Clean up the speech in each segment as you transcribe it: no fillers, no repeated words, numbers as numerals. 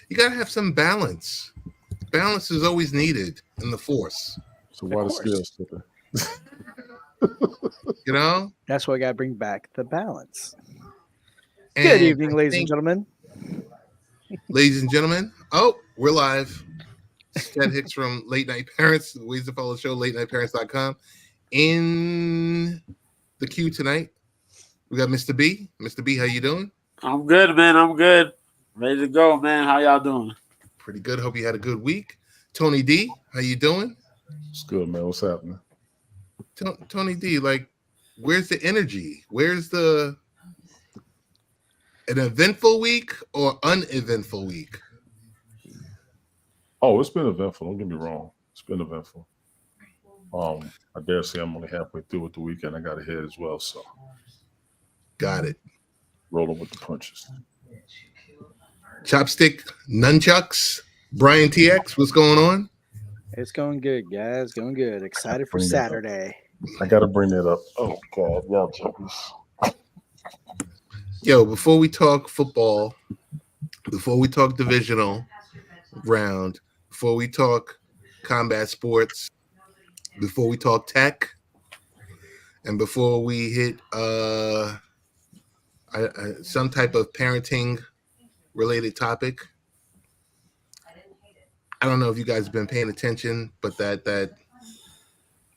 You got to have some balance. Balance is always needed in the force. So Of why the scale course. tipping? You know, That's why I got to bring back the balance. Good and evening, I ladies and think, gentlemen. ladies and gentlemen, oh, we're live. It's Ted Hicks from Late Night Parents, the Ways to Follow the Show, latenightparents.com. In the queue tonight, we got Mr. B. Mr. B, how you doing? I'm good, man. I'm good. Ready to go, man. How y'all doing? Pretty good. Hope you had a good week. Tony D, how you doing? It's good, man. What's happening? Tony D, like, where's the energy? Where's the an eventful week or uneventful week? Oh, it's been eventful. Don't get me wrong. It's been eventful. I dare say I'm only halfway through with the weekend. I got ahead as well, so Got it. rolling with the punches. Chopstick Nunchucks. Brian TX, what's going on? It's going good, guys. Going good. Excited for Bring that up. Saturday. I got to bring that up. Oh God, y'all jokers. Yo, before we talk football, before we talk divisional round, before we talk combat sports, before we talk tech, and before we hit some type of parenting related topic, I don't know if you guys have been paying attention, but that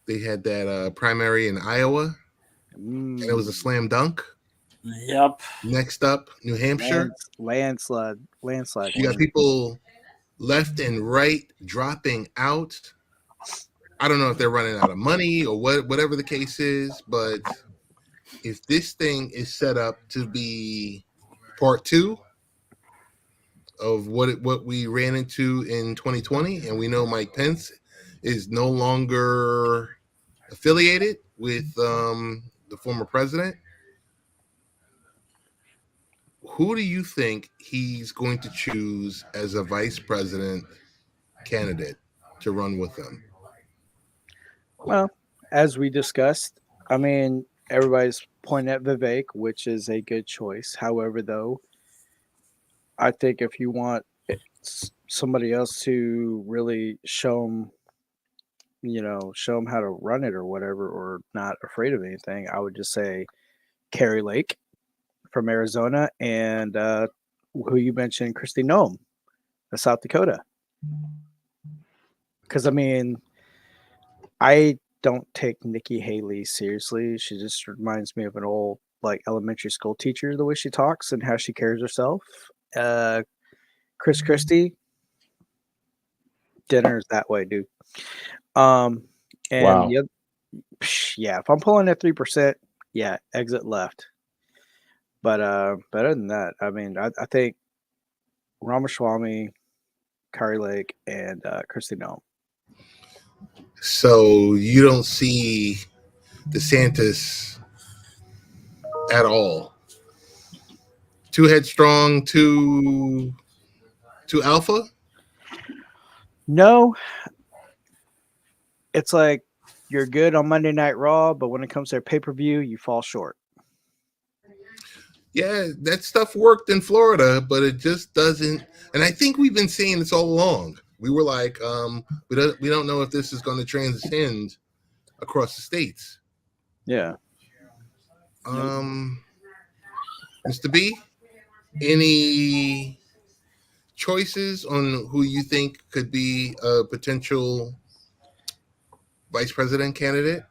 they had that primary in Iowa, and it was a slam dunk. Yep. Next up, New Hampshire. Landslide. You got people left and right dropping out. I don't know if they're running out of money or whatever the case is, but if this thing is set up to be part two of what we ran into in 2020, and we know Mike Pence is no longer affiliated with the former president, who do you think he's going to choose as a vice president candidate to run with him? Well, as we discussed, I mean, everybody's pointing at Vivek, which is a good choice. However, though, I think if you want somebody else to really show them how to run it or whatever, or not afraid of anything, I would just say Carrie Lake from Arizona and who you mentioned, Christy Nome of South Dakota. Because, I mean, I don't take Nikki Haley seriously. She just reminds me of an old like elementary school teacher, the way she talks and how she carries herself. Chris Christie, dinner's that way, dude. And Wow. yeah, if I'm pulling at 3%, yeah, exit left. But other than that, I mean, I think Ramaswamy, Kari Lake, and Christy Nome. So you don't see DeSantis at all. Too headstrong, too alpha. No, it's like you're good on Monday Night Raw, but when it comes to pay-per-view, you fall short. Yeah, that stuff worked in Florida, but it just doesn't. And I think we've been seeing this all along. We were like, we don't know if this is going to transcend across the states. Yeah. Mr. B, any choices on who you think could be a potential vice president candidate?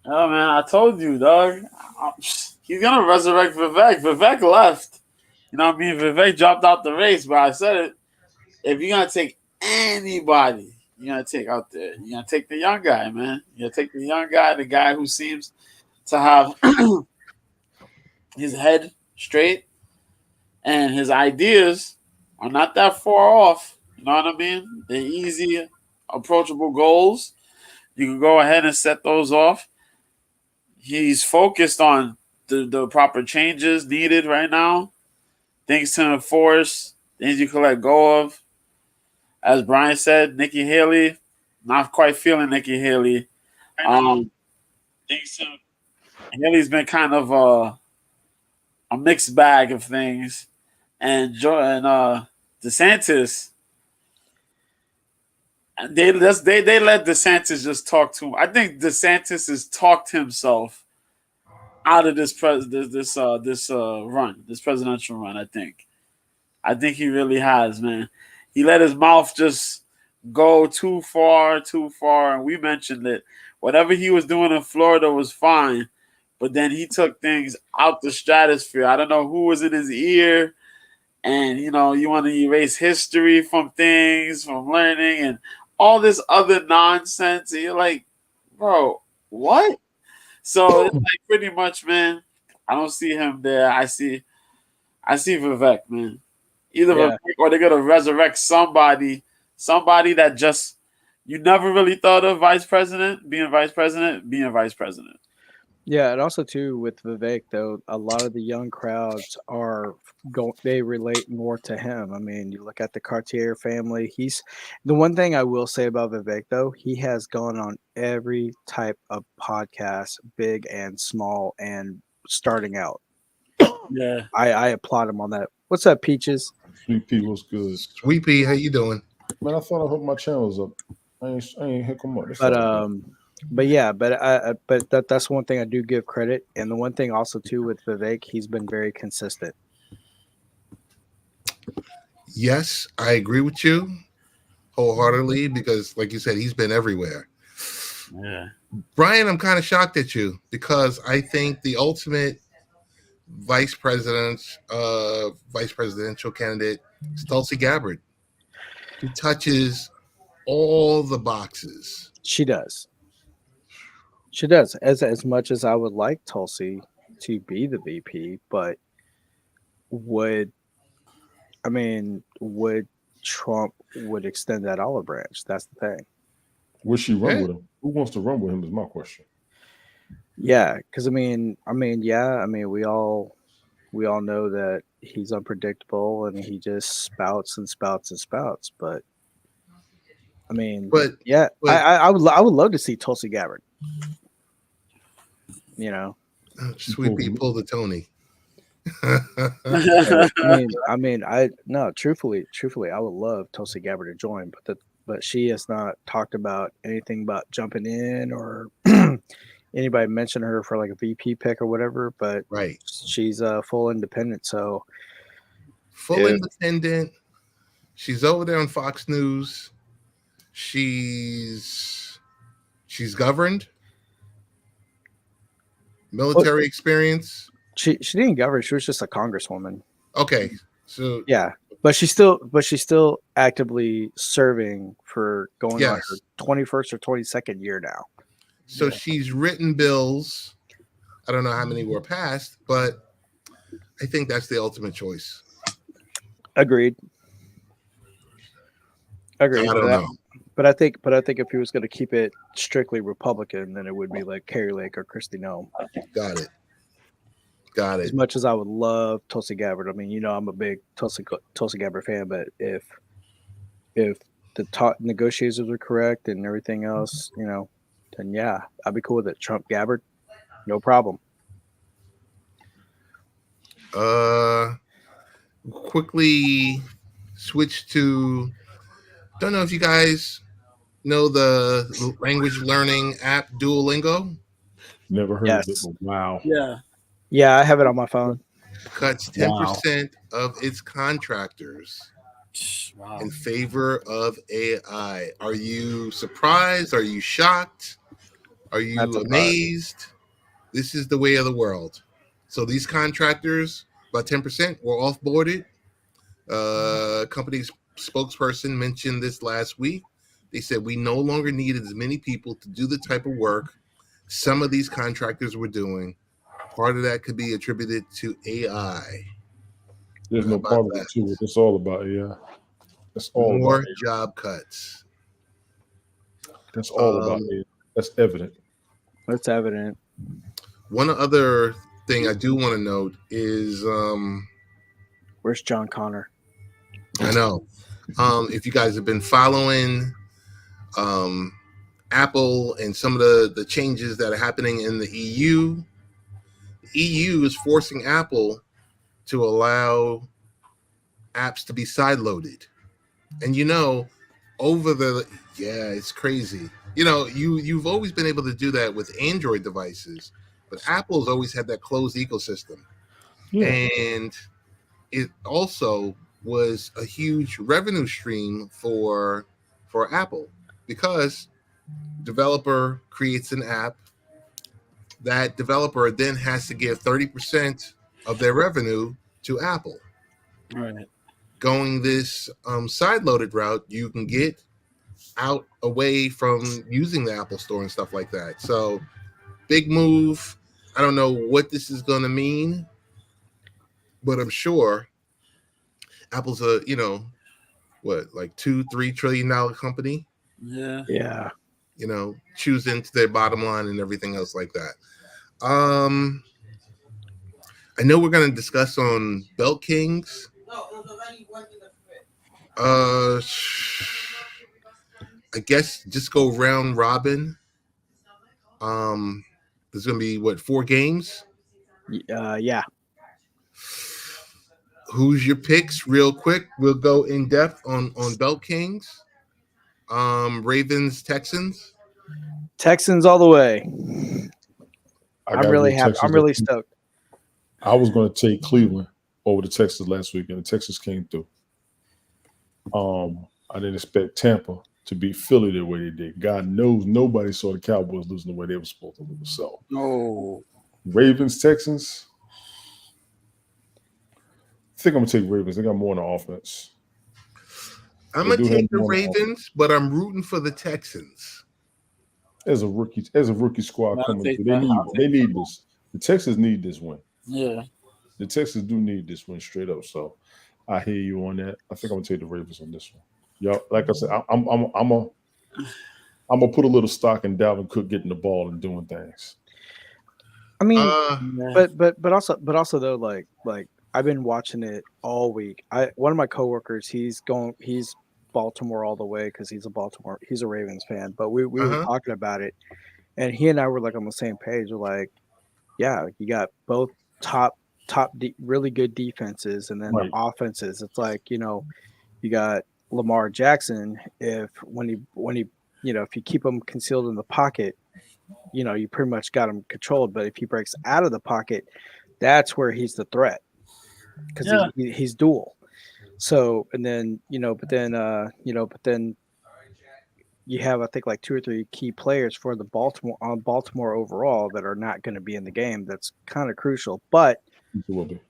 Oh man, I told you, dog. He's gonna resurrect Vivek. Vivek left. You know what I mean? Vivek dropped out the race, but I said it. If you're gonna take anybody, you're gonna take out there. You're gonna take the young guy, man. You're gonna take the young guy, the guy who seems to have his head straight and his ideas are not that far off. You know what I mean? They're easy, approachable goals. You can go ahead and set those off. He's focused on the proper changes needed right now, things to enforce, things you can let go of. As Brian said, Nikki Haley, not quite feeling Nikki Haley. Haley's been kind of a mixed bag of things, and DeSantis, they let DeSantis just talk to him. I think DeSantis has talked himself out of this run, this presidential run. I think he really has, man. He let his mouth just go too far, and we mentioned it. Whatever he was doing in Florida was fine, but then he took things out the stratosphere. I don't know who was in his ear, and you want to erase history from things, from learning, and all this other nonsense. And you're like, bro, what? So it's like pretty much, man. I don't see him there. I see Vivek, man. Either Vivek or they're gonna resurrect somebody that just you never really thought of being vice president. Yeah, and also too with Vivek though, a lot of the young crowds they relate more to him. I mean, you look at the Cartier family. He's the one thing I will say about Vivek though, he has gone on every type of podcast, big and small, and starting out. Yeah, I applaud him on that. What's up, Peaches? Sweet Pea was good. Sweet Pea, how you doing? Man, I thought I hooked my channels up. I ain't hook them up. That's all. But that's one thing I do give credit, and the one thing also too with Vivek, he's been very consistent. Yes, I agree with you wholeheartedly because, like you said, he's been everywhere. yeah. Brian, I'm kind of shocked at you because I think the ultimate vice presidential candidate is Tulsi Gabbard. She touches all the boxes. She does. As much as I would like Tulsi to be the VP, but would Trump would extend that olive branch? That's the thing. Would she run with him? Who wants to run with him is my question. Yeah, because we all know that he's unpredictable and he just spouts and spouts and spouts. But I would love to see Tulsi Gabbard. Sweet Pea pulled the Tony. Truthfully, I would love Tulsi Gabbard to join, but she has not talked about anything about jumping in or anybody mentioned her for like a VP pick or whatever. But right, she's full independent. So independent. She's over there on Fox News. She's governed. Military experience. She didn't govern. She was just a congresswoman. Okay, so yeah, but she's still actively serving for going on her 21st or 22nd year now. So she's written bills. I don't know how many were passed, but I think that's the ultimate choice. Agreed. I don't know. But I think if he was going to keep it strictly Republican, then it would be like Carrie Lake or Kristi Noem. Got it. As much as I would love Tulsi Gabbard, I'm a big Tulsi Gabbard fan. But if the negotiations were correct and everything else, then yeah, I'd be cool with it. Trump Gabbard, no problem. Quickly switch to. Don't know if you guys know the language learning app Duolingo. Never heard of it. Wow. Yeah, I have it on my phone. Cuts 10% of its contractors in favor of AI. Are you surprised? Are you shocked? Are you amazed? This is the way of the world. So these contractors, about 10%, were offboarded. Company's spokesperson mentioned this last week. They said we no longer needed as many people to do the type of work some of these contractors were doing. Part of that could be attributed to AI. There's no part of it too. It's all about AI. That's all more about job cuts. That's all about AI. That's evident. That's evident. One other thing I do want to note is where's John Connor? I know. If you guys have been following Apple and some of the changes that are happening in the EU, the EU is forcing Apple to allow apps to be side loaded. And it's crazy. You've always been able to do that with Android devices, but Apple's always had that closed ecosystem. Yeah. And it also was a huge revenue stream for Apple, because developer creates an app, that developer then has to give 30% of their revenue to Apple. Right. Going this side-loaded route, you can get out away from using the Apple Store and stuff like that. So, big move. I don't know what this is going to mean, but I'm sure Apple's a like $2-3 trillion company. Yeah. Yeah. Choosing to their bottom line and everything else like that. I know we're going to discuss on Belt Kings. I guess just go round robin. There's going to be 4 games? Yeah. Who's your picks real quick? We'll go in depth on Belt Kings. Ravens, Texans. Texans all the way. I'm gotta really go happy. Texans. I'm really stoked. I was going to take Cleveland over the Texans last week, and the Texans came through. I didn't expect Tampa to beat Philly the way they did. God knows nobody saw the Cowboys losing the way they were supposed to lose. So, No. Ravens, Texans. I think I'm going to take Ravens. They got more on the offense. I'm They going to do have take the more on the Ravens, but I'm rooting for the Texans. As a rookie squad I'll coming take through, that. they need this. The Texans need this win. Yeah. The Texans do need this win straight up. So I hear you on that. I think I'm gonna take the Ravens on this one. Y'all, like I said, I'm gonna put a little stock in Dalvin Cook getting the ball and doing things. I mean, Yeah. but also though, like I've been watching it all week. One of my coworkers, he's Baltimore all the way because he's a Ravens fan. But we were talking about it, and he and I were like on the same page. We're like, yeah, you got both top really good defenses, and then Right. the offenses. It's like, you got Lamar Jackson. If you keep him concealed in the pocket, you pretty much got him controlled. But if he breaks out of the pocket, that's where he's the threat, because he's dual. So, and then but then you have, I think, like 2 or 3 key players for the Baltimore overall that are not going to be in the game. That's kind of crucial. But It will be.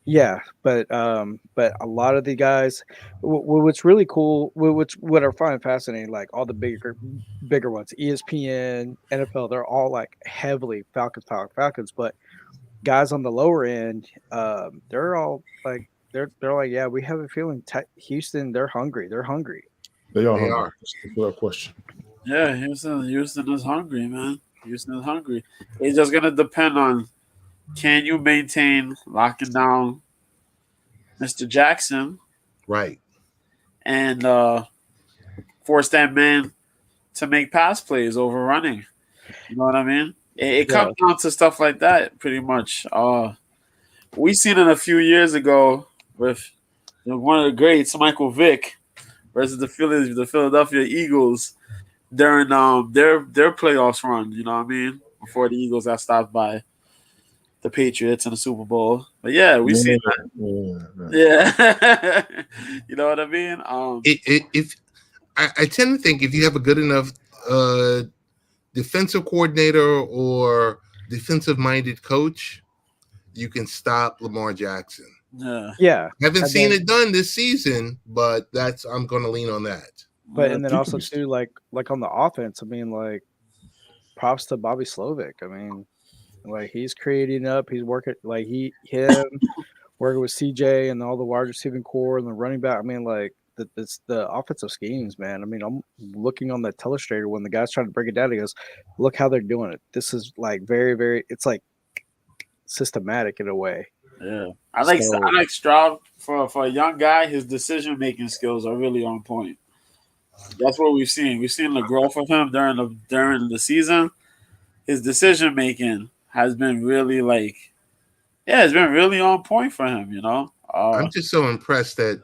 yeah, but a lot of the guys, what's really cool, what I find fascinating, like all the bigger ones, ESPN, NFL, they're all like heavily Falcons, but guys on the lower end, they're all like they're like, yeah, we have a feeling Houston, they're hungry. They are. They hungry. are. Without question. Yeah, Houston is hungry, man. Houston is hungry. It's just gonna depend on, can you maintain locking down Mr. Jackson Right. and force that man to make pass plays over running. You know what I mean? It comes down to stuff like that, pretty much. We seen it a few years ago with one of the greats, Michael Vick, versus the Philadelphia Eagles during their playoffs run. You know what I mean? Before the Eagles got stopped by the Patriots in the Super Bowl. But yeah, we seen that. Yeah. You know what I mean? If I tend to think if you have a good enough defensive coordinator or defensive-minded coach, you can stop Lamar Jackson. Yeah. Haven't seen it done this season, but I'm going to lean on that. But and then also too, like on the offense, I mean, like, props to Bobby Slovic. I mean, like, he's creating up, he's working, like him working with CJ and all the wide receiving core and the running back. I mean, like, it's the offensive schemes, man. I mean, I'm looking on the telestrator when the guy's trying to break it down. He goes, "Look how they're doing it. This is like very, very. It's like systematic in a way." Yeah, I like Stroud for a young guy. His decision making skills are really on point. That's what we've seen. We've seen the growth of him during the season. His decision making has been really it's been really on point for him. You know, I'm just so impressed that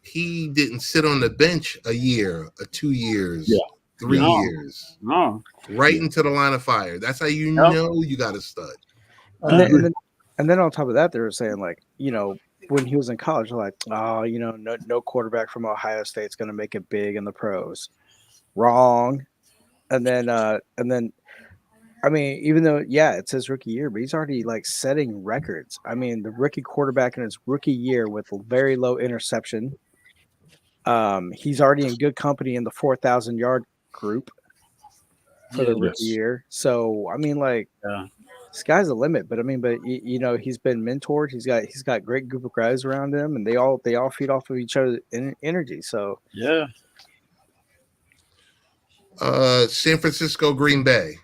he didn't sit on the bench a year, 2 years, Yeah. 3 No. years, No. right Yeah. into the line of fire. That's how you Yep. know you got a stud. And I then, agree. and then on top of that, they were saying like, when he was in college, they're like, oh, no quarterback from Ohio State's going to make it big in the pros. Wrong. And then, I mean, even though, it says rookie year, but he's already like setting records. I mean, the rookie quarterback in his rookie year with a very low interception. He's already in good company in the 4,000 yard group for the rookie Yes. year. So, I mean, like, Yeah. sky's the limit. But I mean, he's been mentored. He's got great group of guys around him, and they all feed off of each other's energy. So, Yeah. San Francisco, Green Bay.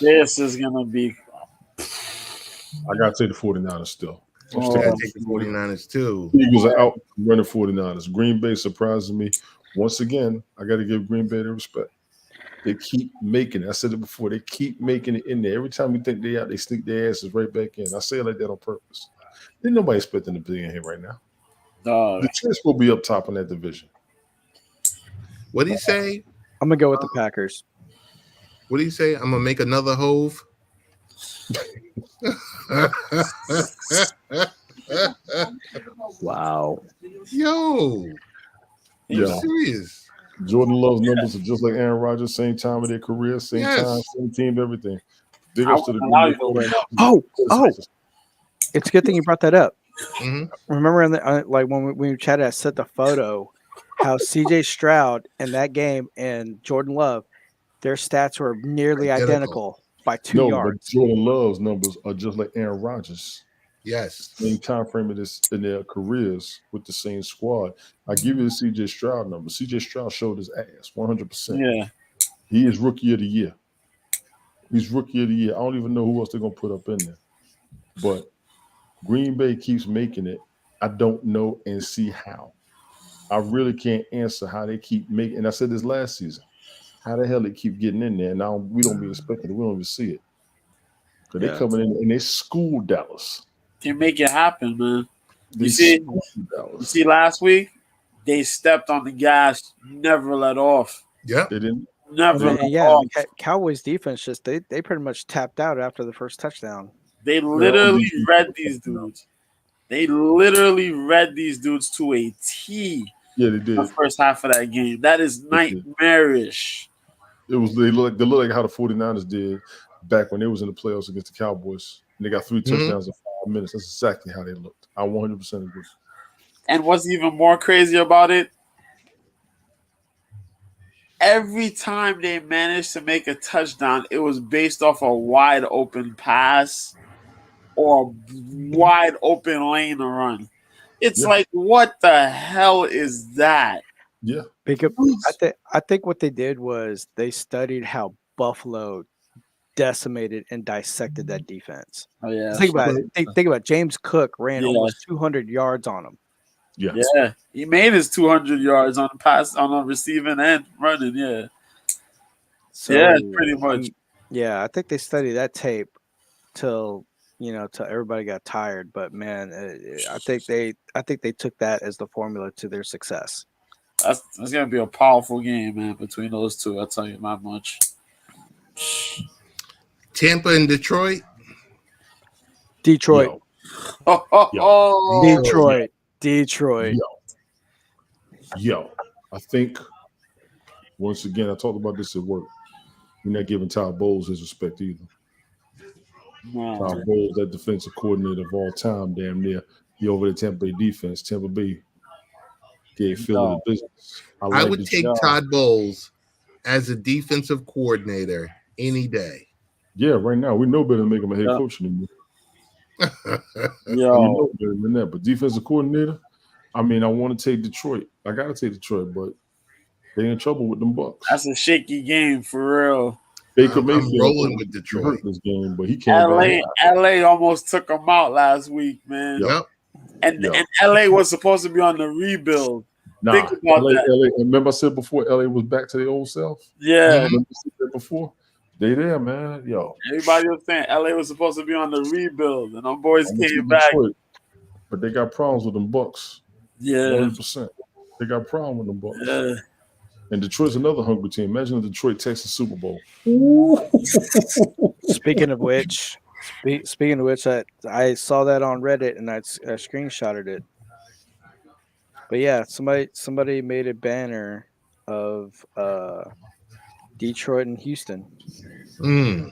This is gonna be. I got to take the 49ers still. I'm Oh, sticking I with take the 49ers too. Eagles are out running 49ers. Green Bay surprises me. Once again, I got to give Green Bay the respect. They keep making it. I said it before. They keep making it in there. Every time we think they're out, they sneak their asses right back in. I say it like that on purpose. Didn't nobody expecting to be in here right now. dog. The Chiefs will be up top in that division. What do you say? I'm gonna go with the Packers. What do you say? I'm gonna make another hove. Wow. Yo, you Yeah. serious? Jordan Love's numbers are just like Aaron Rodgers, same time of their career, same Yes. time, same team, everything. Big I ups to the wouldn't allow you Green Bay to Packers. Oh, it's a good thing you brought that up. Mhm. Remember, when we chatted, I sent the photo how CJ Stroud in that game and Jordan Love, their stats were nearly identical by 2 No, but yards. Jordan Love's numbers are just like Aaron Rodgers. Yes. Same time frame in their careers with the same squad. I give you the CJ Stroud number. CJ Stroud showed his ass 100%. Yeah. He is rookie of the year. He's rookie of the year. I don't even know who else they're gonna put up in there. But Green Bay keeps making it. I don't know and see how. I really can't answer how they keep making. And I said this last season. How the hell they keep getting in there? Now we don't be expecting it. We don't even see it. Because they Yeah. coming in and they school Dallas. You make it happen, man. They see- school You Dallas. see, last week they stepped on the gas, never let off. Yep. They didn't. Never And let yeah, off. Cowboys defense they pretty much tapped out after the first touchdown. They literally read these dudes. They literally read these dudes to a T. Yeah, they did. The first half of that game. That is nightmarish. It was they look like how the 49ers did back when they was in the playoffs against the Cowboys. And they got 3 touchdowns in 5 minutes. That's exactly how they looked. I 100% agree. And what's even more crazy about it, every time they managed to make a touchdown, it was based off a wide open pass or a wide open lane to run. It's Yeah. like, what the hell is that? Yeah. Because I think what they did was they studied how Buffalo decimated and dissected that defense. Oh yeah, Think about it. Think about it. James Cook ran Yeah. almost 200 yards on him. Yeah. yeah. He made his 200 yards on pass on a receiving and running. Yeah, So yeah, pretty much. I think they studied that tape till everybody got tired. But man, I think they took that as the formula to their success. That's gonna be a powerful game, man, between those two. I'll tell you that much. Tampa and Detroit. Detroit, Yo. Detroit. Yo, I think once again, I talked about this at work. We're not giving Todd Bowles his respect either. No. Todd Bowles, that defensive coordinator of all time, damn near. He over the Tampa Bay defense. Tampa Bay gave Philly the business. I would take Detroit. Todd Bowles as a defensive coordinator any day. Yeah, right now we know better than make him a head coach anymore. We Yo, know better than that. But defensive coordinator, I mean, I want to take Detroit. I gotta take Detroit, but they in trouble with them Bucks. that's a shaky game for real. Baker I'm Mayfield rolling with he Detroit. hurt this game, but he came back. LA almost took them out last week, man. Yep. Yep. And LA was supposed to be on the rebuild. Nah, Think about LA, that. LA. Remember I said before, LA was back to their old self. Yeah, Remember I said that before. They there, man. Yo, everybody was saying LA was supposed to be on the rebuild, and them boys I'm gonna came take back. Detroit, but they got problems with them Bucks. Yeah. 100%. They got a problem with them Bucks. Yeah. And Detroit's another hungry team. Imagine the Detroit Texas Super Bowl. Speaking of which, I saw that on Reddit and I screenshotted it. But yeah, somebody made a banner of Detroit and Houston. Mm.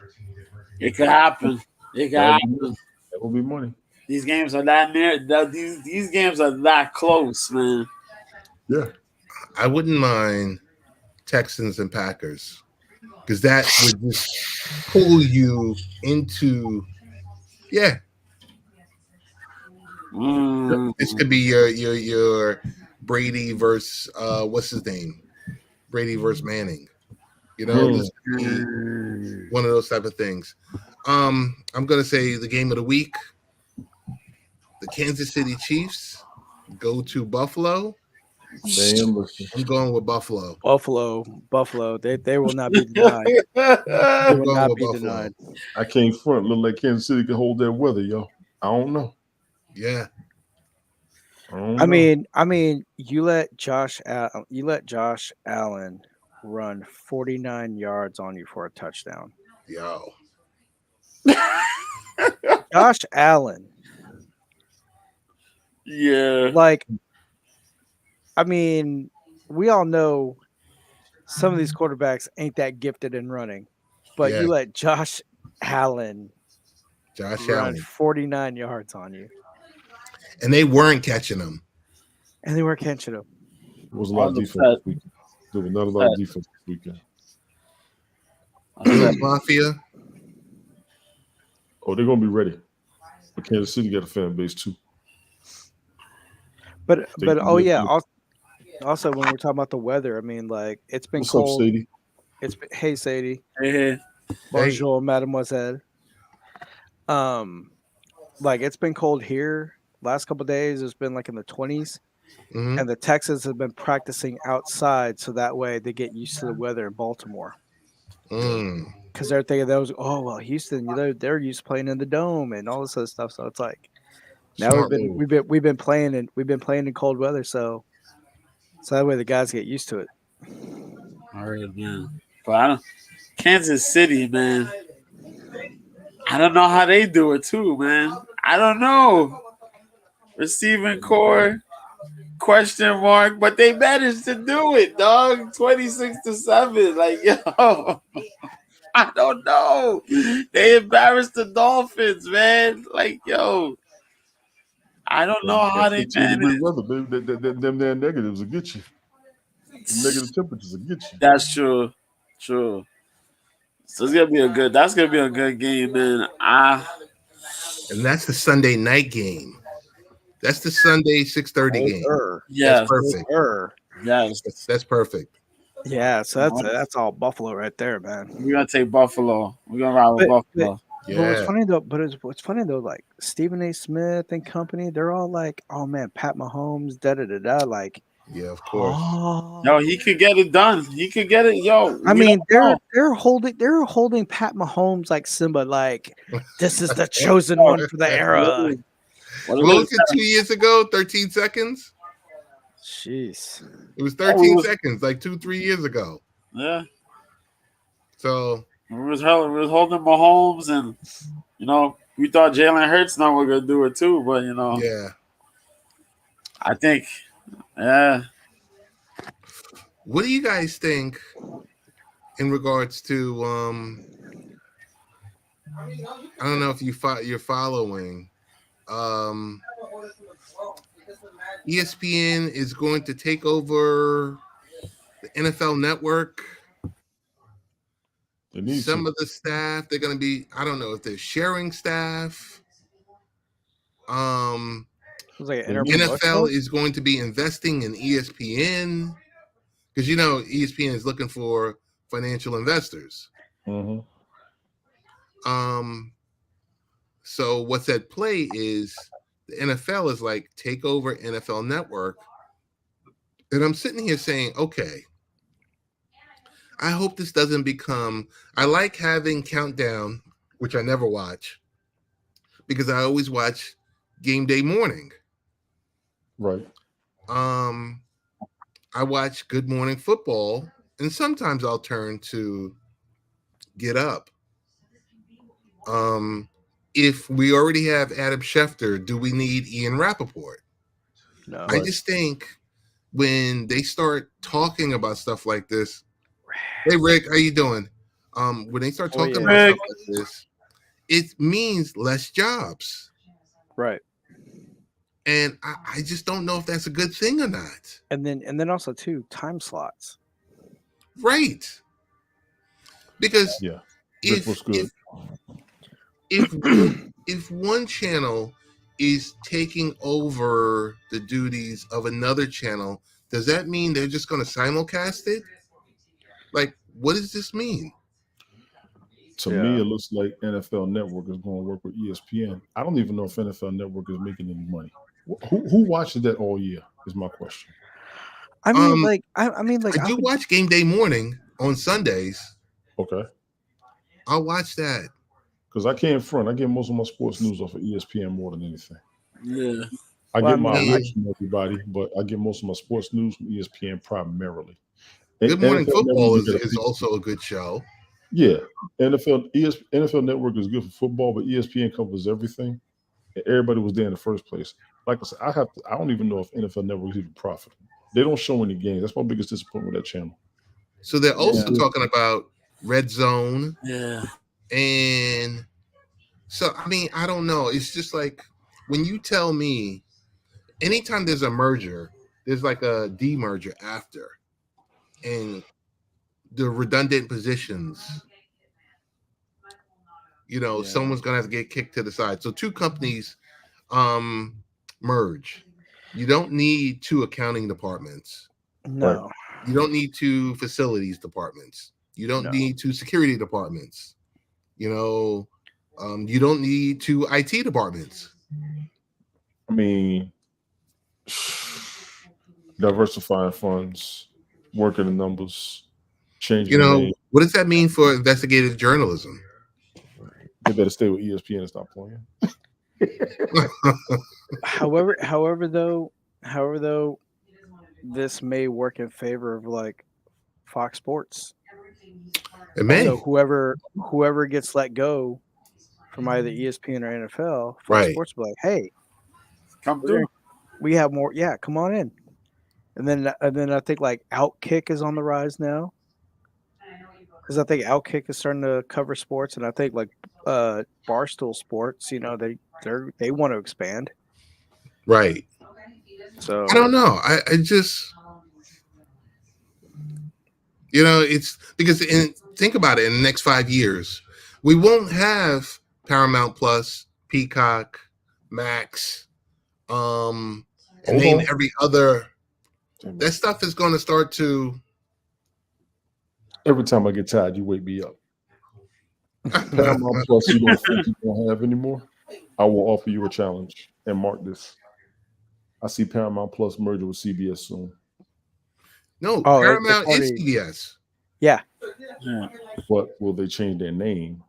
It could happen. It could happen. That will be money. These games are that near. These games are that close, man. Yeah. I wouldn't mind Texans and Packers because that would just pull you into, yeah. This could be your Brady versus what's his name? Brady versus Manning. You know, this could be one of those type of things. I'm gonna say the game of the week. The Kansas City Chiefs go to Buffalo. Man, listen. I'm going with Buffalo. Buffalo. They will not be denied. They will not be denied. I can't front. Look like Kansas City can hold that weather, yo. I don't know. Yeah. I mean, you let Josh Allen run 49 yards on you for a touchdown. Yo. Josh Allen. Yeah. Like, I mean, we all know some of these quarterbacks ain't that gifted in running, but Yeah. you let Josh Allen run 49 yards on you. And they weren't catching them. And they weren't catching him. It was a lot of defense this weekend. There was not a lot of defense this weekend. Mafia. Oh, they're gonna be ready. But Kansas City got a fan base too. But oh yeah, also when we're talking about the weather, I mean, like it's been What's cold. up, Sadie? Hey Sadie. Hey. Bonjour, mademoiselle. Like it's been cold here. Last couple of days, it's been like in the 20s. Mm-hmm. And the Texans have been practicing outside, so that way they get used to the weather in Baltimore. Because they're thinking those, oh well, Houston, they're used to playing in the dome and all this other stuff. So it's like now we've been playing in cold weather, so that way the guys get used to it. All right, man. But Kansas City, man. I don't know how they do it too, man. I don't know. Receiving core. Question mark, but they managed to do it, dog. 26-7. Like, yo, I don't know. They embarrassed the Dolphins, man. Like, yo, I don't know how they managed. Weather, baby. Them negatives will get you. The negative temperatures will get you. That's true. True. So that's gonna be a good game, man. And that's the Sunday night game. That's the Sunday 6:30 game. Yeah, that's perfect. Yes, that's perfect. Yeah, so that's all Buffalo right there, man. We're gonna take Buffalo. We're gonna ride with Buffalo. Yeah. What's funny though, like Stephen A. Smith and company, they're all like, "Oh man, Pat Mahomes, da da da da." Like, yeah, of course. Yo, he could get it done. He could get it. Yo, I mean, they're holding Pat Mahomes like Simba, like this is the chosen one for the era. What was it 2 years ago? 13 seconds? Jeez. It was 13 seconds, like 2-3 years ago. Yeah. So we was holding Mahomes, and we thought Jalen Hurts now we're gonna do it too, but yeah. I think, yeah. What do you guys think in regards to I don't know if you're following. ESPN is going to take over the NFL Network. Some of the staff, they're going to be, I don't know if they're sharing staff. NFL is going to be investing in ESPN because ESPN is looking for financial investors. Mm-hmm. So what's at play is the NFL is like, take over NFL Network. And I'm sitting here saying, okay, I hope this doesn't become, I like having Countdown, which I never watch, because I always watch Game Day Morning. Right. I watch Good Morning Football, and sometimes I'll turn to Get Up. If we already have Adam Schefter, do we need Ian Rappaport? No. I just think when they start talking about stuff like this, hey Rick, how you doing? When they start talking about Rick. stuff like this, it means less jobs. Right. And I just don't know if that's a good thing or not. And then also too, time slots. Right. Because Yeah. Rick, what's good? if one channel is taking over the duties of another channel, does that mean they're just going to simulcast it? Like, what does this mean? To me, it looks like NFL Network is going to work with ESPN. I don't even know if NFL Network is making any money. Who watches that all year is my question. I mean, I do watch Game Day Morning on Sundays. Okay. I'll watch that. Because I can't front. I get most of my sports news off of ESPN more than anything. Yeah. I get my alerts from everybody, but I get most of my sports news from ESPN primarily. Good Morning NFL Football Network is also a good show. Yeah, NFL Network is good for football, but ESPN covers everything. And everybody was there in the first place. Like I said, I don't even know if NFL Network is even profitable. They don't show any games. That's my biggest disappointment with that channel. So they're also talking about Red Zone. Yeah. And so, I mean, I don't know. It's just like when you tell me anytime there's a merger, there's like a demerger after. And the redundant positions, someone's going to have to get kicked to the side. So two companies merge. You don't need two accounting departments. No. You don't need two facilities departments. You don't need two security departments. You don't need two IT departments. I mean, diversifying funds, working the numbers, changing the name. What does that mean for investigative journalism? They better stay with ESPN and stop playing. However, though, this may work in favor of like Fox Sports. It may. So whoever gets let go from either ESPN or NFL, Fox Sports will be like, hey, come through. We have more. Yeah, come on in. And then I think like Outkick is on the rise now. Because I think Outkick is starting to cover sports, and I think like Barstool Sports, they want to expand. Right. So I don't know. I just it's because think about it, in the next 5 years, we won't have Paramount Plus, Peacock, Max, and name every other. That stuff is going to start to. Every time I get tired, you wake me up. Paramount Plus, you don't think you don't have anymore? I will offer you a challenge and mark this. I see Paramount Plus merger with CBS soon. No, Paramount is CBS. Yeah. But will they change their name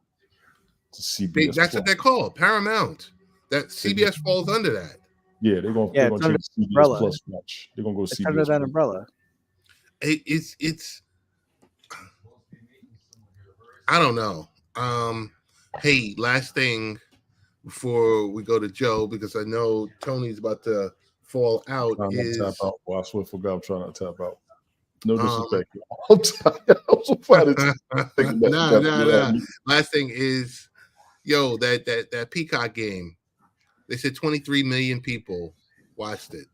to CBS? That's what they're called, Paramount. That CBS falls under that. Yeah, they're going to change CBS umbrella. Plus Watch. They're going to go CBS under that umbrella. It's. I don't know. Hey, last thing before we go to Joe, because I know Tony's about to fall out. Tap out. Well, I swear to God, I'm trying not to tap out. No disrespect. I'm tired. I'm so proud of Nah. Last thing is, that Peacock game. They said 23 million people watched it.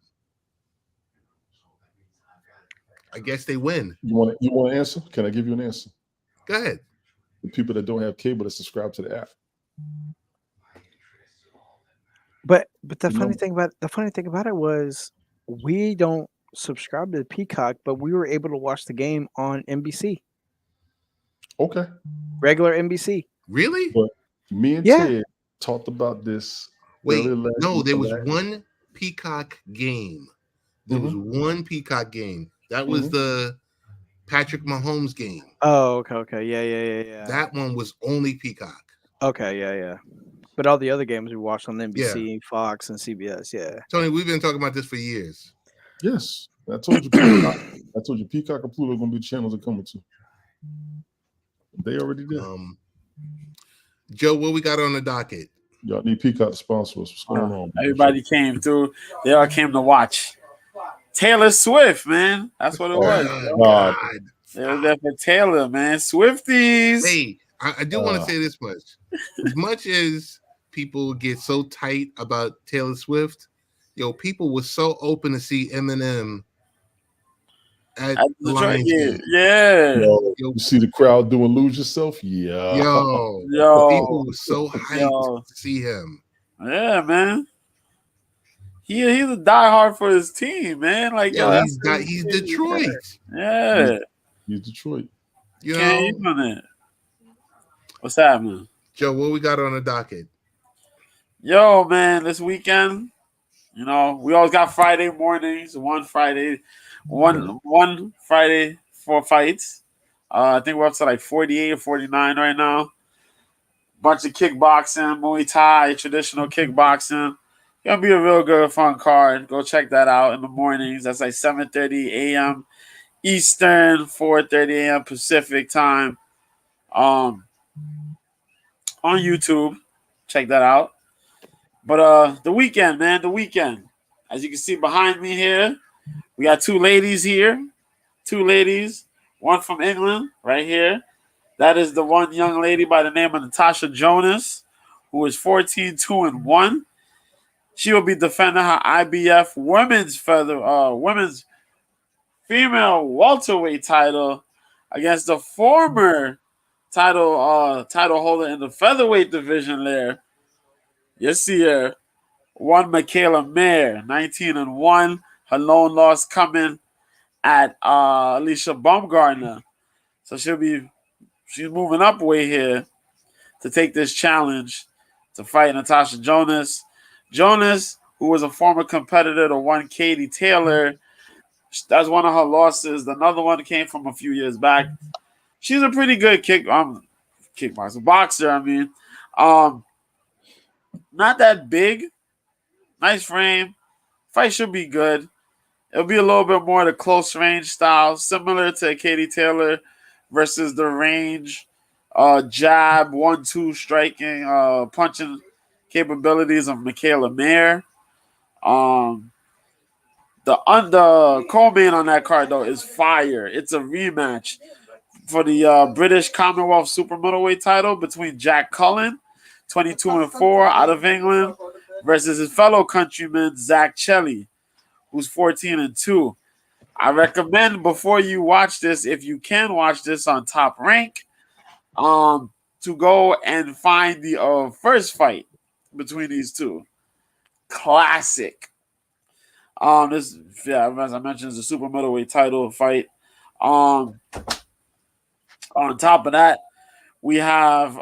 I guess they win. You want an answer? Can I give you an answer? Go ahead. The people that don't have cable that subscribe to the app. But the funny thing about it was we don't subscribe to Peacock, but we were able to watch the game on NBC. Okay. Regular NBC. Really? But me and Ted talked about this. Wait, no, there was one Peacock game. There was one Peacock game. That was the Patrick Mahomes game. Oh, okay. Yeah. That one was only Peacock. Okay, yeah. But all the other games we watched on NBC, Fox, and CBS, yeah. Tony, we've been talking about this for years. Yes, I told you. Peacock. I told you Peacock and Pluto are going to be the channels they're coming to. They already did. Joe, what we got on the docket? Y'all need Peacock to sponsor us. What's going on? Everybody came through. They all came to watch Taylor Swift, man. That's what it was. God. They were there for Taylor, man. Swifties. Hey, I do want to say this much. As much as people get so tight about Taylor Swift, people were so open to see Eminem at the Lionsgate. Yeah. You see the crowd doing "Lose Yourself"? Yeah. People were so hyped to see him. Yeah, man. He's a diehard for his team, man. Like, he's Detroit. Yeah. He's Detroit. Can't even it. What's happening? Joe, what we got on the docket? Yo, man, this weekend, we always got Friday mornings, one Friday for fights. I think we're up to like 48 or 49 right now. Bunch of kickboxing, Muay Thai, traditional kickboxing. Gonna be a real good, fun card. Go check that out in the mornings. That's like 7:30 a.m. Eastern, 4:30 a.m. Pacific time. On YouTube. Check that out. But the weekend, man, the weekend. As you can see behind me here, we got two ladies here. Two ladies. One from England, right here. That is the one young lady by the name of Natasha Jonas, who is 14-2-1. She will be defending her IBF women's female welterweight title against the former title holder in the featherweight division there. You see her, one Michaela Mayer, 19-1. Her lone loss coming at Alicia Baumgartner. So she's moving up way here to take this challenge to fight Natasha Jonas. Jonas, who was a former competitor to one Katie Taylor, that's one of her losses. Another one came from a few years back. She's a pretty good boxer. I mean, not that big, nice frame. Fight should be good. It'll be a little bit more the close range style, similar to Katie Taylor versus the range, jab, 1-2 striking, punching capabilities of Michaela Mayer. The co-main on that card though is fire. It's a rematch for the British Commonwealth super middleweight title between Jack Cullen, 22-4 out of England, versus his fellow countryman Zach Chelly, who's 14-2. I recommend before you watch this, if you can watch this on Top Rank, to go and find the first fight between these two. Classic. As I mentioned, is a super middleweight title fight. On top of that, we have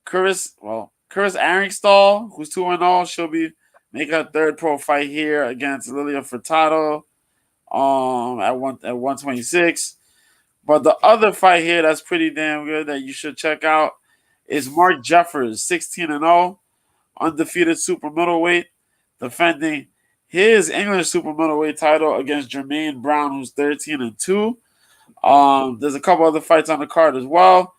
Chris Arringstall, who's 2-0. She'll be making her third pro fight here against Lilia Furtado at 126. But the other fight here that's pretty damn good that you should check out is Mark Jeffers, 16-0, undefeated super middleweight, defending his English super middleweight title against Jermaine Brown, who's 13-2. There's a couple other fights on the card as well.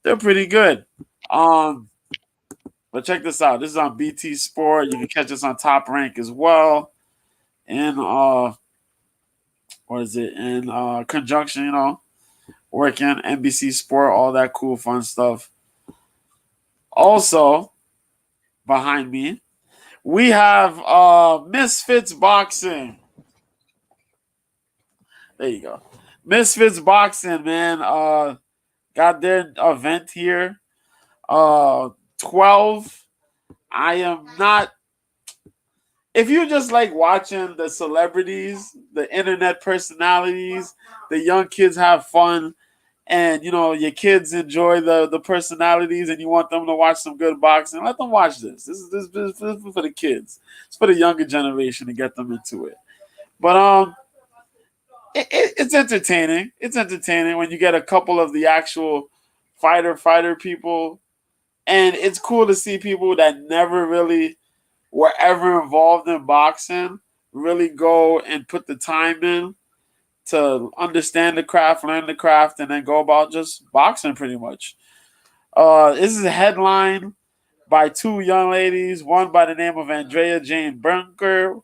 They're pretty good. But check this out. This is on BT Sport. You can catch us on Top Rank as well. And in conjunction, working NBC Sport, all that cool, fun stuff. Also, behind me, we have Misfits Boxing. There you go. Misfits Boxing, man. Got their event here. 12. I am not. If you just like watching the celebrities, the internet personalities, the young kids have fun, and your kids enjoy the personalities, and you want them to watch some good boxing, let them watch this. This is for the kids. It's for the younger generation to get them into it. But it's entertaining. It's entertaining when you get a couple of the actual fighter people, and it's cool to see people that never really were ever involved in boxing really go and put the time in to understand the craft, learn the craft, and then go about just boxing pretty much. This is a headline by two young ladies, one by the name of Andrea Jane Bunker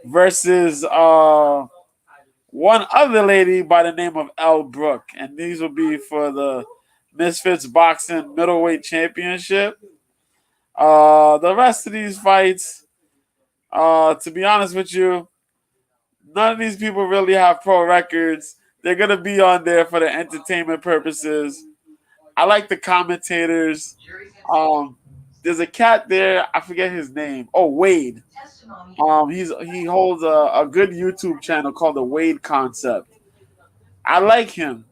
versus one other lady by the name of Elle Brooke. And these will be for the Misfits Boxing Middleweight Championship. The rest of these fights, to be honest with you, none of these people really have pro records. They're going to be on there for the entertainment purposes. I like the commentators. There's a cat there. I forget his name. Oh, Wade. He holds a good YouTube channel called the Wade Concept. I like him.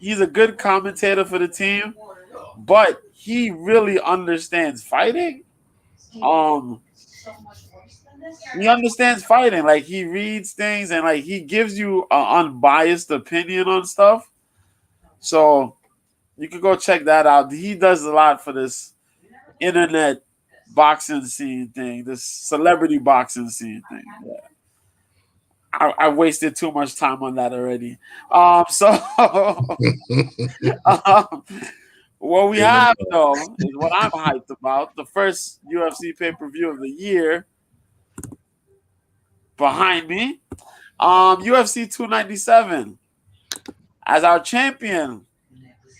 He's a good commentator for the team, but he really understands fighting. He understands fighting. Like, he reads things and like he gives you an unbiased opinion on stuff. So you can go check that out. He does a lot for this internet boxing scene thing, this celebrity boxing scene thing. Yeah. I wasted too much time on that already. What we have though is what I'm hyped about. The first UFC pay-per-view of the year behind me. UFC 297. As our champion,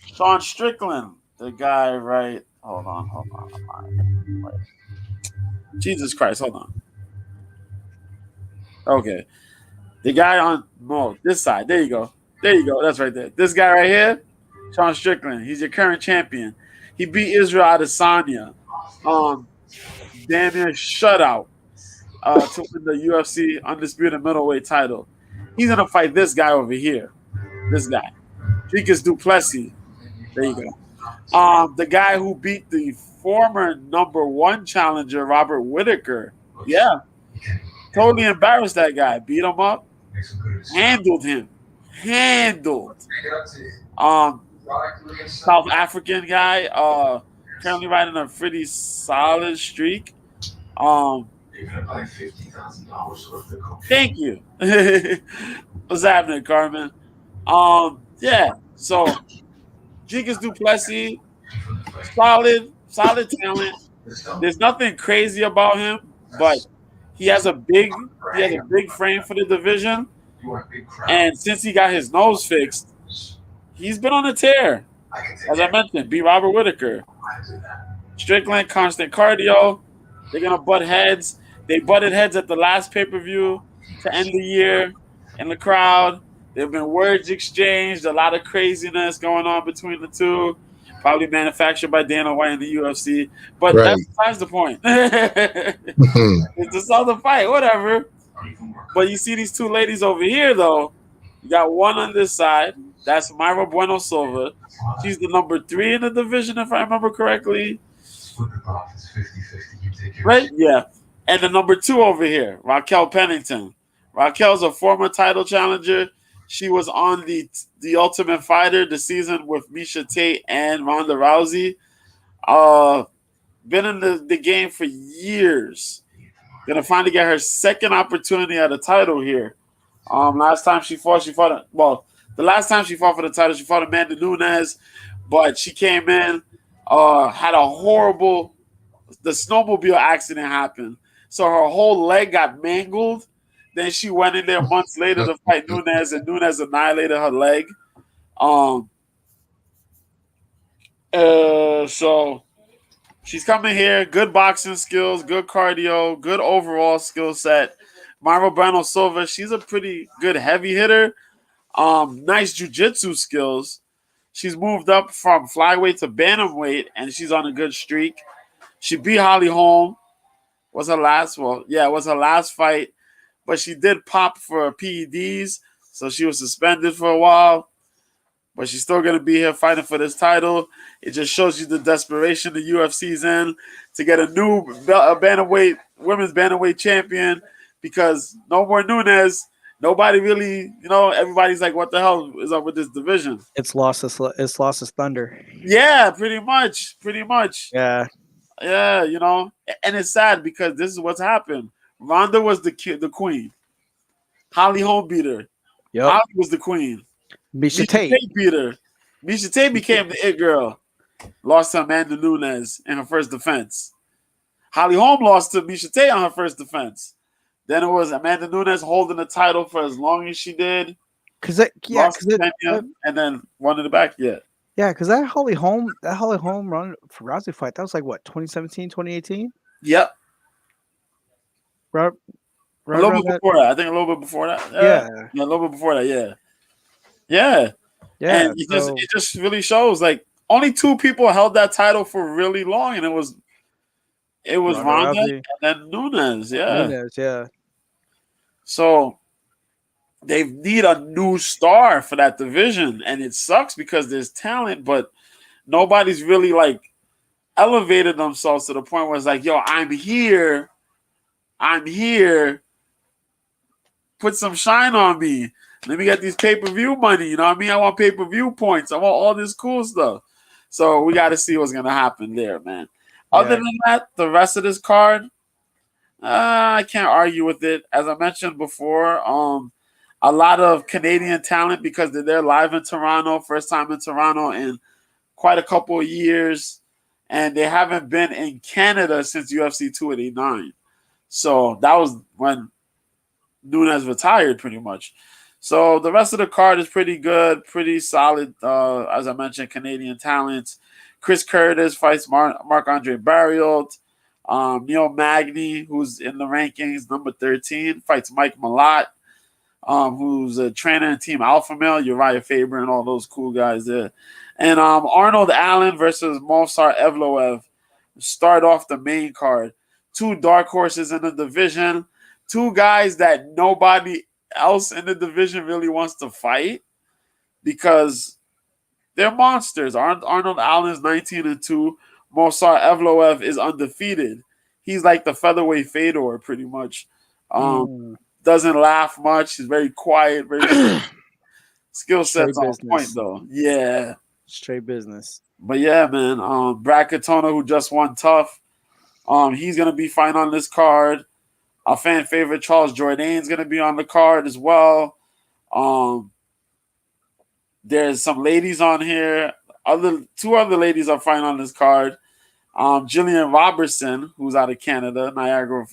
Sean Strickland, the guy, right? Hold on. Wait. Jesus Christ, hold on. Okay. The guy on this side. There you go. That's right there. This guy right here, Sean Strickland. He's your current champion. He beat Israel Adesanya. Damn near shutout to win the UFC Undisputed Middleweight title. He's gonna fight this guy over here. This guy, Dricus du Plessis. There you go. The guy who beat the former #1 challenger, Robert Whittaker. Yeah. Totally embarrassed that guy. Beat him up. Handled him. South African guy. Currently riding a pretty solid streak. Thank you. What's happening, Carmen? Yeah. So Dricus du Plessis, solid talent. There's nothing crazy about him, but he has a big frame for the division. And since he got his nose fixed, he's been on a tear. As I mentioned, beat Robert Whittaker. Strickland, constant cardio. They're gonna butt heads. They butted heads at the last pay-per-view to end the year in the crowd. There have been words exchanged, a lot of craziness going on between the two. Probably manufactured by Dana White in the UFC. But that's besides the point. It's just all the fight, whatever. But you see these two ladies over here, though. You got one on this side. That's Myra Bueno Silva. She's the #3 in the division, if I remember correctly. Right? Yeah. And the #2 over here, Raquel Pennington. Raquel's a former title challenger. She was on the Ultimate Fighter this season with Miesha Tate and Ronda Rousey. Been in the game for years. Gonna finally get her second opportunity at a title here. Last time she fought. The last time she fought for the title, she fought Amanda Nunes, but she came in, had a horrible. The snowmobile accident happened, so her whole leg got mangled. Then she went in there months later to fight Nunes, and Nunes annihilated her leg. So she's coming here. Good boxing skills, good cardio, good overall skill set. Myra Bueno Silva, she's a pretty good heavy hitter. Nice jiu-jitsu skills. She's moved up from flyweight to bantamweight, and she's on a good streak. She beat Holly Holm. It was her last fight. But she did pop for PEDs, so she was suspended for a while. But she's still going to be here fighting for this title. It just shows you the desperation the UFC's in to get a new women's bantamweight champion, because no more Nunes. Nobody really, everybody's like, what the hell is up with this division? It's lost its thunder. Yeah, pretty much. Yeah. Yeah, and it's sad because this is what's happened. Ronda was the queen. Holly Holm beat her. Yep. Holly was the queen. Misha Misha Tate. Tate beat her. Misha Tate became the it girl. Lost to Amanda Nunes in her first defense. Holly Holm lost to Misha Tate on her first defense. Then it was Amanda Nunes holding the title for as long as she did. Lost to Kenya, and then won in the back. Yeah. Yeah, because that Holly Holm run for Rousey fight, that was like what, 2017, 2018? Yep. Right, A little bit before that. I think a little bit before that. Yeah. A little bit before that. Yeah. Yeah. Yeah. And it just really shows like only two people held that title for really long, and it was Ronda and then Nunes. Yeah. Nunes, yeah. So they need a new star for that division, and it sucks because there's talent, but nobody's really like elevated themselves to the point where it's like, yo, I'm here. Put some shine on me. Let me get these pay-per-view money. You know what I mean? I want pay-per-view points. I want all this cool stuff. So we got to see what's going to happen there, man. Yeah. Other than that, the rest of this card, I can't argue with it. As I mentioned before, a lot of Canadian talent because they're there live in Toronto, first time in Toronto in quite a couple of years, and they haven't been in Canada since UFC 289. So that was when Nunes retired pretty much. So the rest of the card is pretty good, pretty solid. As I mentioned, Canadian talents. Chris Curtis fights Marc-Andre Barriault. Neil Magny, who's in the rankings, number 13, fights Mike Malott, who's a trainer in Team Alpha Male, Uriah Faber, and all those cool guys there. And Arnold Allen versus Movsar Evloev start off the main card. Two dark horses in the division. Two guys that nobody else in the division really wants to fight because they're monsters. Arnold Allen is 19-2. Movsar Evloev is undefeated. He's like the featherweight Fedor, pretty much. Doesn't laugh much. He's very quiet. Very skill sets on point, though. Yeah. Straight business. But yeah, man. Brad Katona, who just won Tough, he's going to be fighting on this card. Our fan favorite Charles Jourdain's going to be on the card as well. There's some ladies on here. Two other ladies are fighting on this card. Jillian Robertson, who's out of Canada, Niagara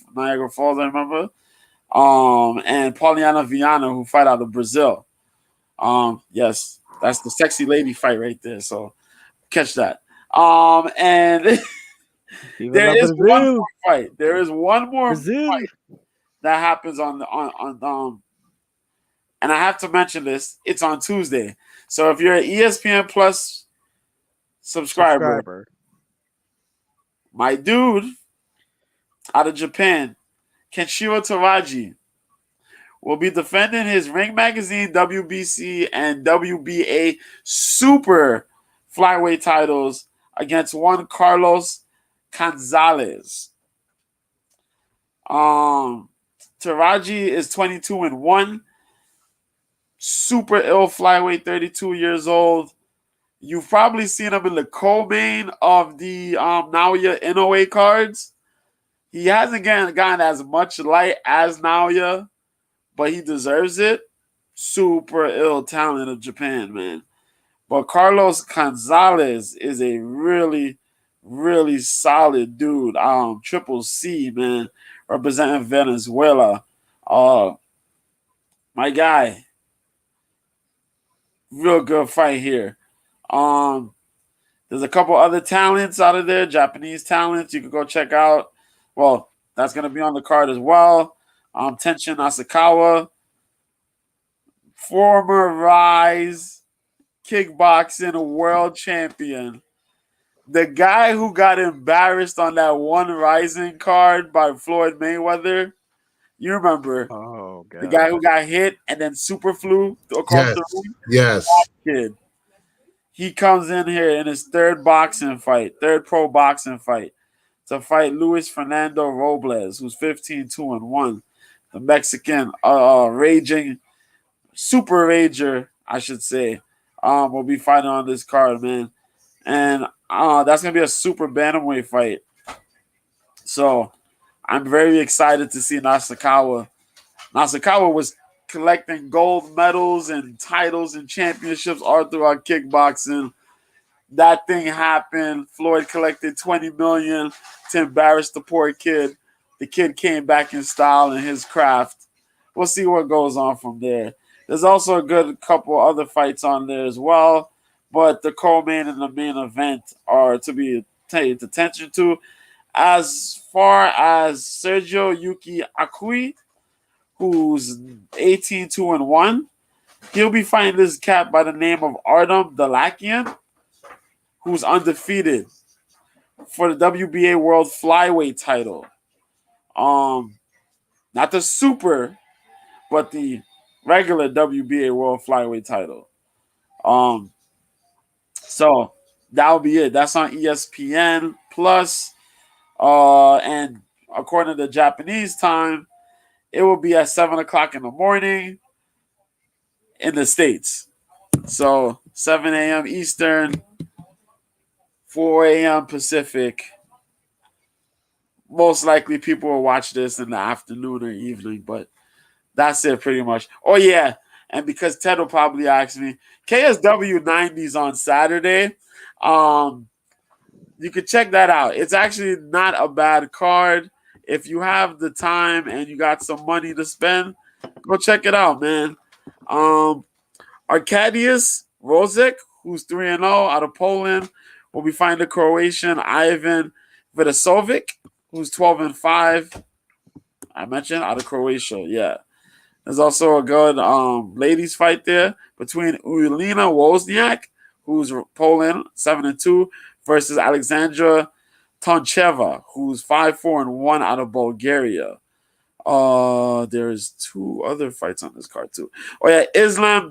Falls, I remember. And Pauliana Viana, who fight out of Brazil. Yes, that's the sexy lady fight right there. So catch that. And there is one more fight. There is one more fight that happens on and I have to mention this. It's on Tuesday. So if you're an ESPN Plus subscriber, my dude out of Japan, Kenshiro Taraji, will be defending his Ring Magazine, WBC, and WBA super flyweight titles against one Carlos Gonzalez. Taraji is 22-1. Super ill flyweight, 32 years old. You've probably seen him in the co-main of the Naoya Inoue cards. He hasn't gotten as much light as Naoya, but he deserves it. Super ill talent of Japan, man. But Carlos Gonzalez is a really, really solid dude. Triple C, man, representing Venezuela. My guy. Real good fight here. There's a couple other talents out of there, Japanese talents you can go check out. Well, that's going to be on the card as well. Tenshin Asakawa, former Rise kickboxing world champion. The guy who got embarrassed on that one Rising card by Floyd Mayweather. You remember? Oh, God. The guy who got hit and then super flew across the room? Yes. That kid. He comes in here in his third pro boxing fight, to fight Luis Fernando Robles, who's 15-2-1. The Mexican raging, super rager, I should say, will be fighting on this card, man. And that's going to be a super bantamweight fight. So I'm very excited to see Nasukawa. Nasukawa was collecting gold medals and titles and championships all throughout kickboxing. That thing happened. Floyd collected $20 million to embarrass the poor kid. The kid came back in style in his craft. We'll see what goes on from there. There's also a good couple other fights on there as well, but the co-main and the main event are to be paid attention to. As far as Sergio Yuki Akui, who's 18-2-1, he'll be fighting this cat by the name of Artem Dalakian, who's undefeated for the WBA World Flyweight title. Not the super, but the regular WBA World Flyweight title. So that'll be it. That's on ESPN Plus. And according to Japanese time, it will be at 7 o'clock in the morning in the States. So 7 a.m. Eastern, 4 a.m. Pacific. Most likely people will watch this in the afternoon or evening, but that's it pretty much. Oh, yeah. And because Ted will probably ask me, KSW 90s on Saturday. You can check that out. It's actually not a bad card. If you have the time and you got some money to spend, go check it out, man. Arkadiusz Rozek, who's 3-0 out of Poland, will be fighting the Croatian Ivan Vidasovic, who's 12-5. I mentioned out of Croatia, yeah. There's also a good ladies fight there between Ulina Wozniak, who's Poland, 7-2, versus Alexandra Toncheva, who's 5-4-1 out of Bulgaria. There's 2 other fights on this card too. Oh yeah, Islam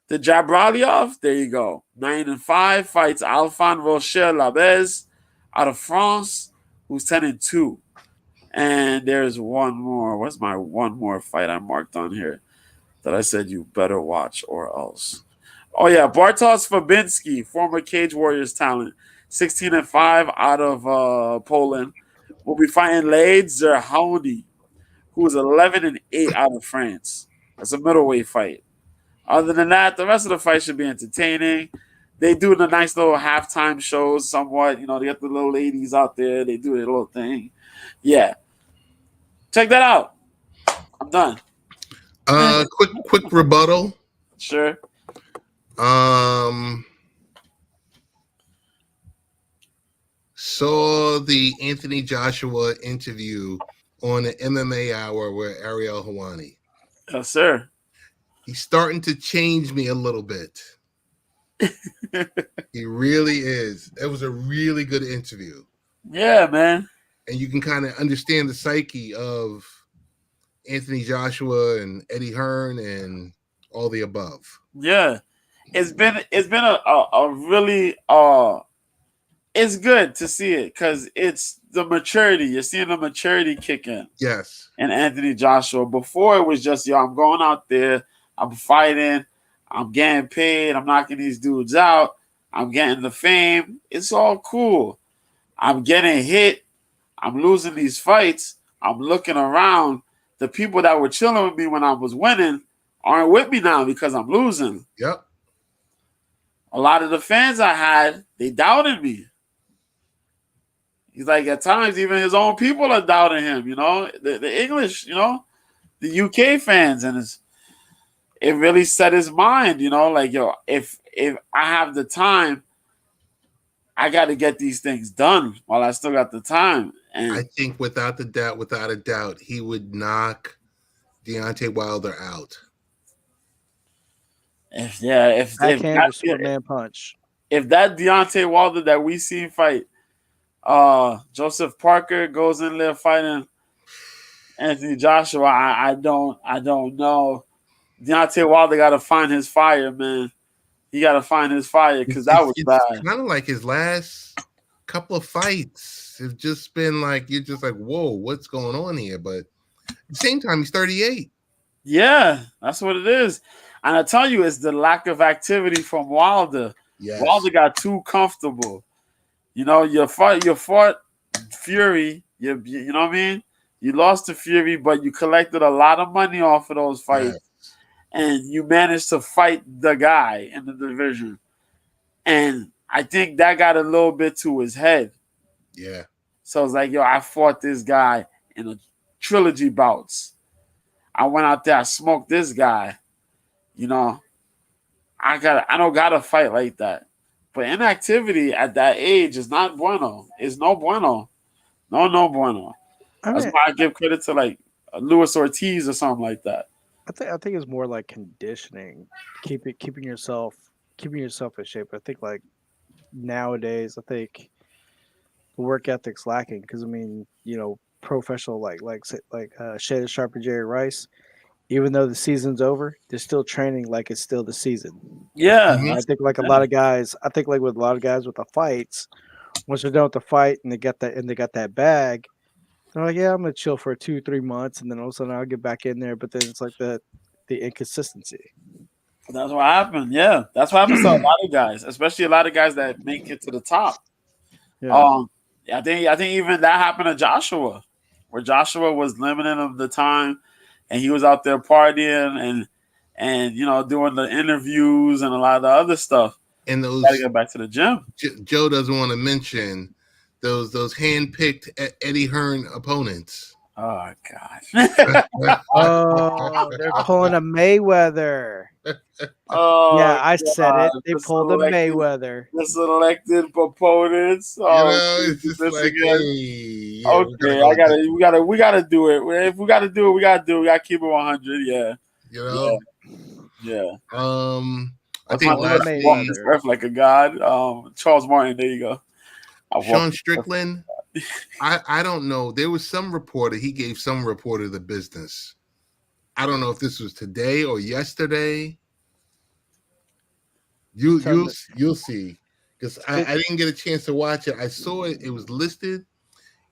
Jabraliov, there you go. 9-5, fights Alphon Rocher Labez out of France, who's 10-2. And there's one more. What's my one more fight I marked on here that I said you better watch or else? Oh, yeah. Bartosz Fabinski, former Cage Warriors talent, 16-5 out of Poland, will be fighting Laid Zerhouni, who is 11-8 out of France. That's a middleweight fight. Other than that, the rest of the fight should be entertaining. They do the nice little halftime shows somewhat. You know, they got the little ladies out there. They do their little thing. Yeah. Check that out. I'm done. Quick rebuttal. Sure. Saw the Anthony Joshua interview on the MMA Hour with Ariel Helwani. Yes, sir. He's starting to change me a little bit. He really is. It was a really good interview. Yeah, man. And you can kind of understand the psyche of Anthony Joshua and Eddie Hearn and all the above. Yeah. It's been a really it's good to see it because it's the maturity. You're seeing the maturity kick in. Yes. And Anthony Joshua. Before it was just, I'm going out there, I'm fighting, I'm getting paid, I'm knocking these dudes out, I'm getting the fame. It's all cool. I'm getting hit, I'm losing these fights, I'm looking around. The people that were chilling with me when I was winning aren't with me now because I'm losing. Yep. A lot of the fans I had, they doubted me. He's like, at times, even his own people are doubting him, you know, the English, you know, the UK fans. And it really set his mind, you know, like, yo, if I have the time, I got to get these things done while I still got the time. And I think without a doubt, he would knock Deontay Wilder out. if Superman punch. If that Deontay Wilder that we seen fight Joseph Parker goes in there fighting Anthony Joshua, I don't know. Deontay Wilder got to find his fire, man. He got to find his fire because that was bad. Kind of like his last couple of fights. It's just been like, you're just like, whoa, what's going on here? But at the same time, he's 38. Yeah, that's what it is. And I tell you, it's the lack of activity from Wilder. Yes. Wilder got too comfortable. You know, you fought Fury. You know what I mean? You lost to Fury, but you collected a lot of money off of those fights, and you managed to fight the guy in the division. And I think that got a little bit to his head. Yeah. So it's like, yo, I fought this guy in a trilogy bouts. I went out there, I smoked this guy. You know, I don't gotta fight like that. But inactivity at that age is not bueno. It's no bueno. No bueno. I That's mean, why I give credit to like Luis Ortiz or something like that. I think it's more like conditioning, keeping yourself in shape. I think like nowadays, I think the work ethic's lacking because I mean, professional like Shannon Sharp and Jerry Rice, even though the season's over, they're still training like it's still the season. Yeah. Mhm. I think like a lot of guys, with a lot of guys with the fights, once they're done with the fight and they got that bag, they're like, yeah, I'm gonna chill for 2-3 months, and then all of a sudden I'll get back in there. But then it's like the inconsistency. That's what happened. Yeah. That's what happens to a lot of guys, especially a lot of guys that make it to the top. Yeah. I think even that happened to Joshua, where Joshua was limiting him the time, and he was out there partying and doing the interviews and a lot of the other stuff. And those Gotta get back to the gym. Joe doesn't want to mention those hand-picked Eddie Hearn opponents. Oh God. Oh, they're pulling a Mayweather. Oh, Yeah, I said it. They the pulled a selected- Mayweather. The selected proponents. You know, it's just this like, again. hey, yeah, Okay, we gotta do it. If we gotta do it, we gotta do it. We gotta keep it 100. Yeah, you know. yeah. I That's think my lastly, Mayweather. Earth like a god. Charles Martin. There you go. Sean Strickland. I don't know. There was some reporter. He gave some reporter the business. I don't know if this was today or yesterday. You'll see, because I didn't get a chance to watch it. I saw it. It was listed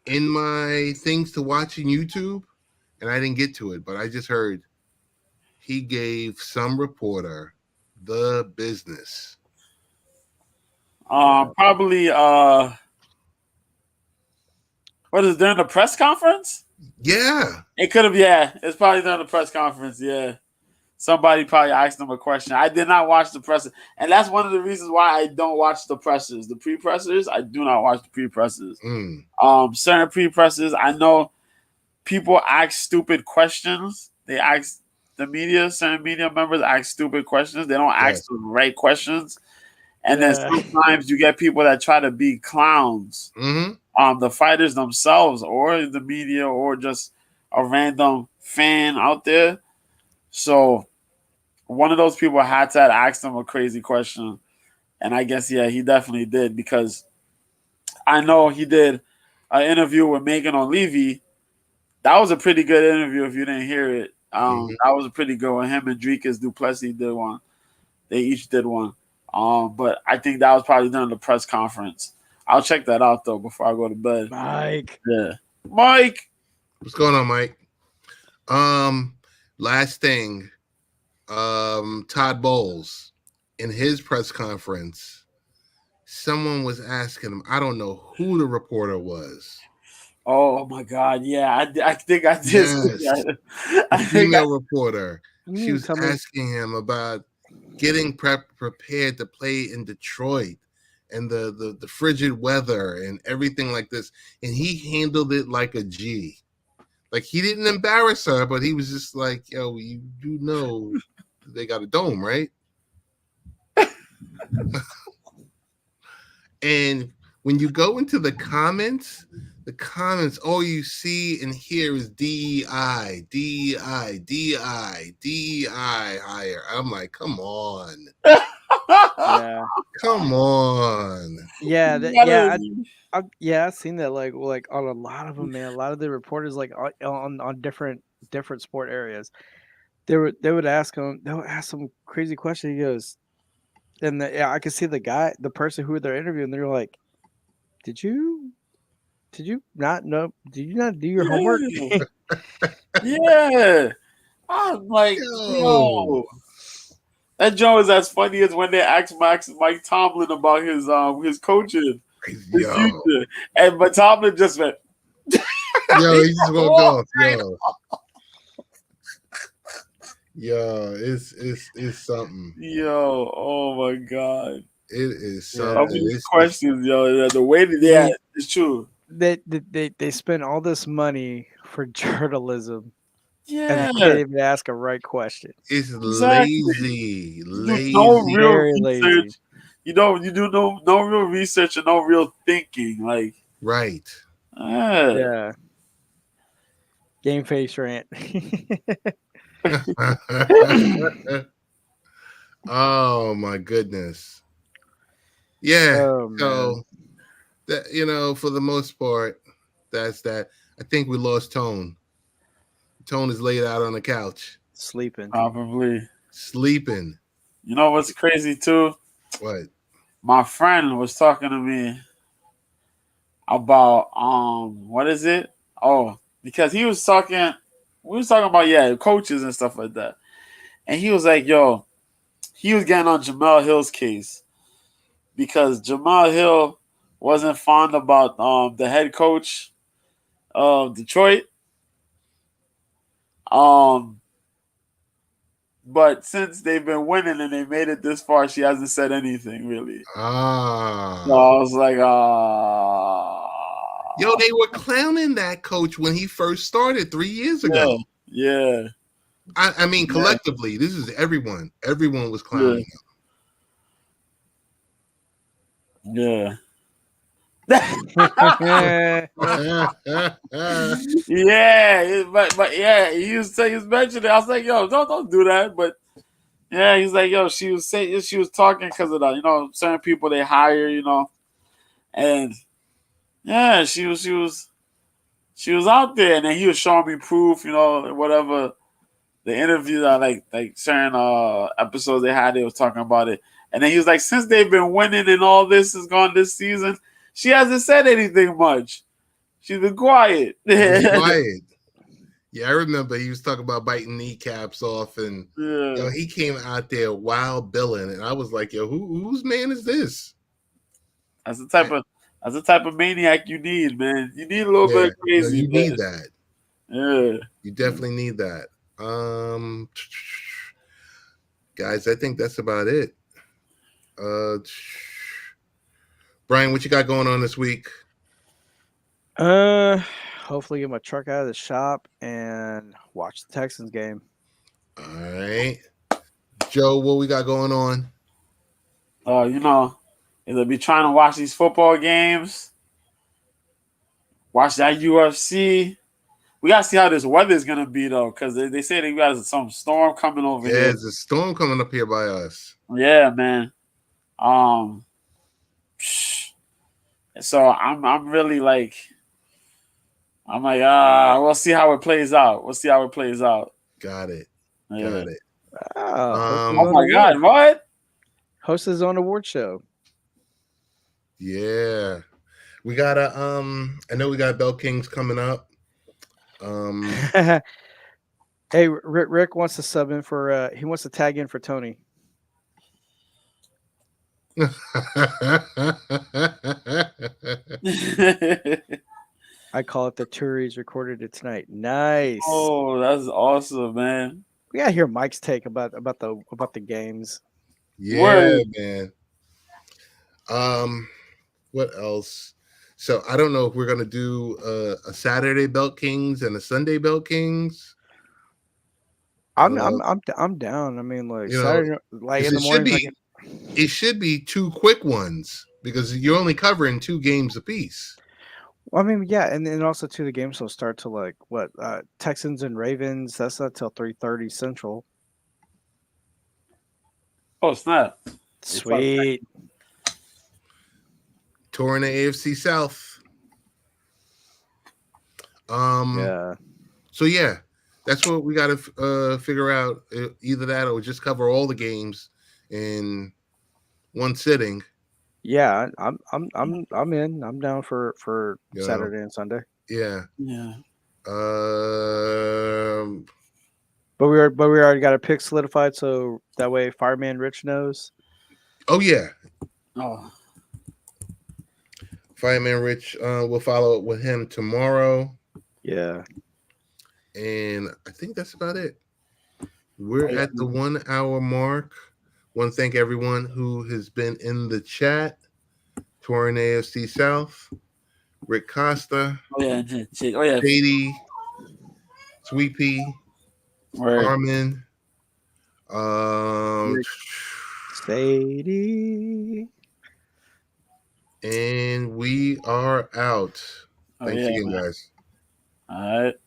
in my things to watch in YouTube, and I didn't get to it. But I just heard he gave some reporter the business. Probably. What is it, during the press conference? Yeah. It could have. Yeah, it's probably during the press conference. Yeah. Somebody probably asked him a question. I did not watch the press, and that's one of the reasons why I don't watch the pressers. The pre-pressers, I do not watch the pre-pressers. Certain pre-pressers, I know people ask stupid questions. They ask the media, certain media members ask stupid questions. They don't ask the right questions, and then sometimes you get people that try to be clowns. The fighters themselves, or the media, or just a random fan out there. So one of those people had to ask them a crazy question. And I guess, yeah, he definitely did, because I know he did an interview with Megan O'Leary. That was a pretty good interview if you didn't hear it. That was a pretty good one. Him and Dricus Duplessis did one. They each did one. But I think that was probably during the press conference. I'll check that out, though, before I go to bed. Mike. Yeah. Mike. What's going on, Mike? Last thing, Todd Bowles, in his press conference, someone was asking him, I don't know who the reporter was. Oh my God! Yeah, I think I did. Yes. Female reporter. She was asking him about getting prepared to play in Detroit and the frigid weather and everything like this, and he handled it like a G. Like, he didn't embarrass her, but he was just like, yo, you do know they got a dome, right? And when you go into the comments, all you see and hear is DEI, higher. I'm like, come on. Yeah. Come on. Yeah. I've seen that like on a lot of them, man. A lot of the reporters, like on different sport areas, they would ask him. They would ask some crazy question. He goes, and I could see the person who they're interviewing. They're like, "Did you not know? Did you not do your homework?" Yeah, I'm like, yo. That joke is as funny as when they asked Mike Tomlin about his coaching. But Tomlin just went, Yo, he just walked off. Yo, it's something. Yo, oh my god. It is Yeah. Some of something. these questions, yo, the way that they it's true. They spend all this money for journalism and Yeah. they can't even ask a right question. It's Exactly. lazy. You do no Lazy. real Very research. lazy. You do no real research and no real thinking. Like, Right. Yeah. Game face rant. Oh my goodness. Yeah. Oh, man. So that for the most part, that's that. I think we lost Tone. Tone is laid out on the couch, Sleeping. probably. sleeping. You know what's crazy too? What? My friend was talking to me about what is it? Oh, because we was talking about coaches and stuff like that. And he was like, yo, he was getting on Jamel Hill's case because Jamel Hill wasn't fond about the head coach of Detroit. But since they've been winning and they made it this far, she hasn't said anything really. So I was like, Yo, they were clowning that coach when he first started 3 years ago. Yeah. I mean, collectively, this is everyone. Everyone was clowning him. Yeah. Yeah. Yeah, but yeah, he was mentioning it. I was like, yo, don't do that. But yeah, he's like, yo, she was talking because of the certain people they hire, and yeah, she was out there, and then he was showing me proof, whatever the interview that like certain episodes they was talking about it, and then he was like, since they've been winning and all this is gone this season, she hasn't said anything much. She's been quiet. Quiet. Yeah, I remember he was talking about biting kneecaps off, and he came out there wild billing, and I was like, yo, whose man is this? That's the type of maniac you need, man. You need a little bit of crazy. You need that. Yeah, you definitely need that. Guys, I think that's about it. Brian, what you got going on this week? Hopefully get my truck out of the shop and watch the Texans game. All right. Joe, what we got going on? Either be trying to watch these football games, watch that UFC. We gotta see how this weather is gonna be though, because they say they got some storm coming over here. Yeah, there's a storm coming up here by us. Yeah, man. So I'm really like, we'll see how it plays out. Got it. Yeah. Got it. Oh my God! What? Host his own award show. Yeah, we got I know we got Bell Kings coming up. Hey, Rick wants to sub in for. He wants to tag in for Tony. I call it the Turi's recorded it tonight. Nice. Oh, that's awesome, man. We gotta hear Mike's take about the games. Yeah, Word. man. What else? So I don't know if we're gonna do a Saturday Belt Kings and a Sunday Belt Kings. I'm down. I mean, like Saturday, like in the morning. It should be two quick ones because you're only covering 2 games apiece. Well, I mean, yeah, and then also too, the games will start to like what Texans and Ravens. That's not till 3:30 Central. Oh snap! Sweet. Touring the AFC South. Yeah. So yeah, that's what we got to figure out. Either that or just cover all the games in one sitting. Yeah, I'm in. I'm down for Saturday and Sunday. Yeah. Yeah. But we already got our pick solidified, so that way Fireman Rich knows. Oh yeah. Oh. Fireman Rich, we'll follow up with him tomorrow. Yeah. And I think that's about it. We're Oh, yeah. at the 1 hour mark. Want to thank everyone who has been in the chat. Touring AFC South, Rick Costa, Oh yeah, oh yeah. Katie, Sweet Pea, Word. Carmen, Rick. Sadie. and we are out. Oh Thanks yeah, again, man. guys. All right.